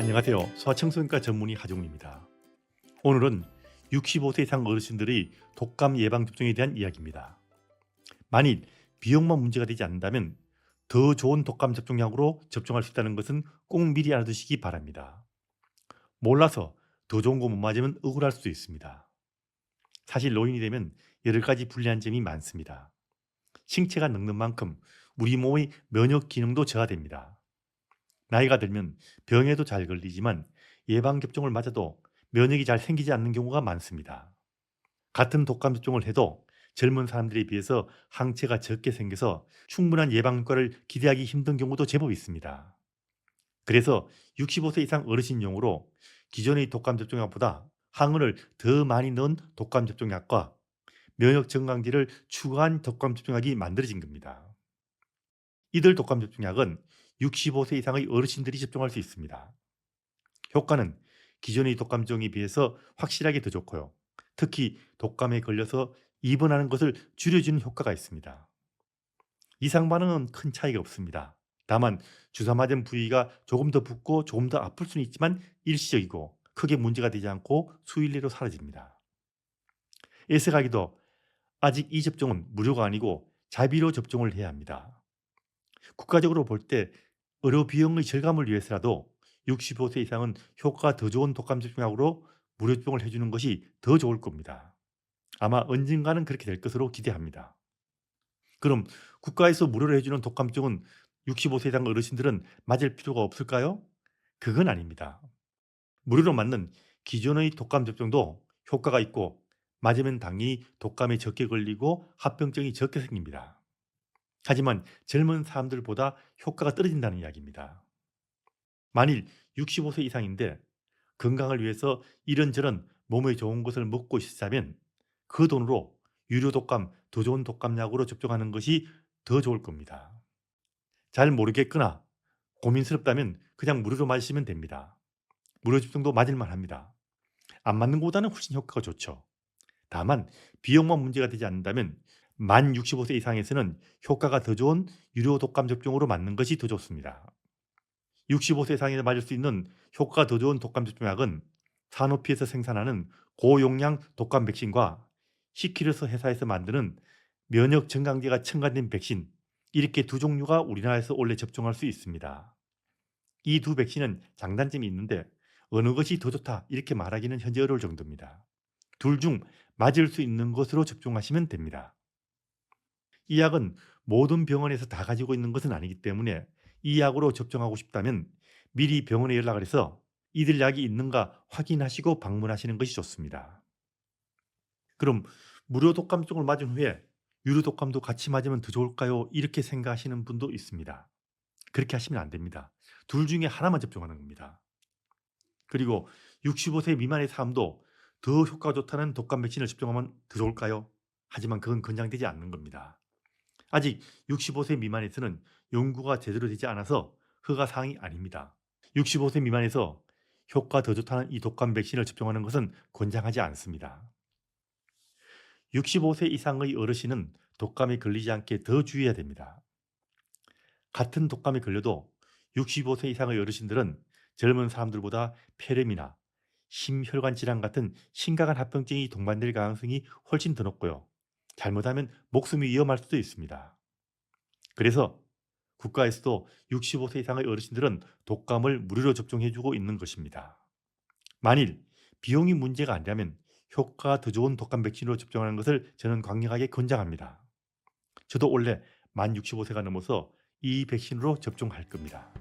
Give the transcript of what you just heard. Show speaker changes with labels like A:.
A: 안녕하세요. 소아청소년과 전문의 하종입니다. 오늘은 65세 이상 어르신들의 독감 예방 접종에 대한 이야기입니다. 만일 비용만 문제가 되지 않는다면 더 좋은 독감 접종약으로 접종할 수 있다는 것은 꼭 미리 알아두시기 바랍니다. 몰라서 더 좋은 거 못 맞으면 억울할 수도 있습니다. 사실 노인이 되면 여러 가지 불리한 점이 많습니다. 신체가 늙는 만큼 우리 몸의 면역 기능도 저하됩니다. 나이가 들면 병에도 잘 걸리지만 예방접종을 맞아도 면역이 잘 생기지 않는 경우가 많습니다. 같은 독감 접종을 해도 젊은 사람들에 비해서 항체가 적게 생겨서 충분한 예방 효과를 기대하기 힘든 경우도 제법 있습니다. 그래서 65세 이상 어르신용으로 기존의 독감 접종약보다 항원을 더 많이 넣은 독감 접종약과 면역 증강제를 추가한 독감 접종약이 만들어진 겁니다. 이들 독감 접종약은 65세 이상의 어르신들이 접종할 수 있습니다. 효과는 기존의 독감 접종에 비해서 확실하게 더 좋고요. 특히 독감에 걸려서 입원하는 것을 줄여주는 효과가 있습니다. 이상 반응은 큰 차이가 없습니다. 다만 주사 맞은 부위가 조금 더 붓고 조금 더 아플 수는 있지만 일시적이고 크게 문제가 되지 않고 수일 내로 사라집니다. 애석하게도 아직 이 접종은 무료가 아니고 자비로 접종을 해야 합니다. 국가적으로 볼 때 의료 비용의 절감을 위해서라도 65세 이상은 효과가 더 좋은 독감 접종약으로 무료 접종을 해주는 것이 더 좋을 겁니다. 아마 언젠가는 그렇게 될 것으로 기대합니다. 그럼 국가에서 무료로 해주는 독감 접종은 65세 이상 어르신들은 맞을 필요가 없을까요? 그건 아닙니다. 무료로 맞는 기존의 독감 접종도 효과가 있고 맞으면 당연히 독감에 적게 걸리고 합병증이 적게 생깁니다. 하지만 젊은 사람들보다 효과가 떨어진다는 이야기입니다. 만일 65세 이상인데 건강을 위해서 이런저런 몸에 좋은 것을 먹고 싶다면 그 돈으로 유료 독감, 더 좋은 독감약으로 접종하는 것이 더 좋을 겁니다. 잘 모르겠거나 고민스럽다면 그냥 무료로 맞으시면 됩니다. 무료 접종도 맞을만 합니다. 안 맞는 것보다는 훨씬 효과가 좋죠. 다만 비용만 문제가 되지 않는다면 만 65세 이상에서는 효과가 더 좋은 유료 독감 접종으로 맞는 것이 더 좋습니다. 65세 이상에 맞을 수 있는 효과가 더 좋은 독감 접종약은 산오피에서 생산하는 고용량 독감 백신과 시키르스 회사에서 만드는 면역 증강제가 첨가된 백신, 이렇게 두 종류가 우리나라에서 원래 접종할 수 있습니다. 이 두 백신은 장단점이 있는데 어느 것이 더 좋다 이렇게 말하기는 현재 어려울 정도입니다. 둘 중 맞을 수 있는 것으로 접종하시면 됩니다. 이 약은 모든 병원에서 다 가지고 있는 것은 아니기 때문에 이 약으로 접종하고 싶다면 미리 병원에 연락을 해서 이들 약이 있는가 확인하시고 방문하시는 것이 좋습니다. 그럼 무료 독감종을 맞은 후에 유료 독감도 같이 맞으면 더 좋을까요? 이렇게 생각하시는 분도 있습니다. 그렇게 하시면 안 됩니다. 둘 중에 하나만 접종하는 겁니다. 그리고 65세 미만의 사람도 더 효과가 좋다는 독감 백신을 접종하면 더 좋을까요? 하지만 그건 권장되지 않는 겁니다. 아직 65세 미만에서는 연구가 제대로 되지 않아서 허가 사항이 아닙니다. 65세 미만에서 효과 더 좋다는 이 독감 백신을 접종하는 것은 권장하지 않습니다. 65세 이상의 어르신은 독감에 걸리지 않게 더 주의해야 됩니다. 같은 독감에 걸려도 65세 이상의 어르신들은 젊은 사람들보다 폐렴이나 심혈관 질환 같은 심각한 합병증이 동반될 가능성이 훨씬 더 높고요. 잘못하면 목숨이 위험할 수도 있습니다. 그래서 국가에서도 65세 이상의 어르신들은 독감을 무료로 접종해주고 있는 것입니다. 만일 비용이 문제가 아니라면 효과가 더 좋은 독감 백신으로 접종하는 것을 저는 강력하게 권장합니다. 저도 원래 만 65세가 넘어서 이 백신으로 접종할 겁니다.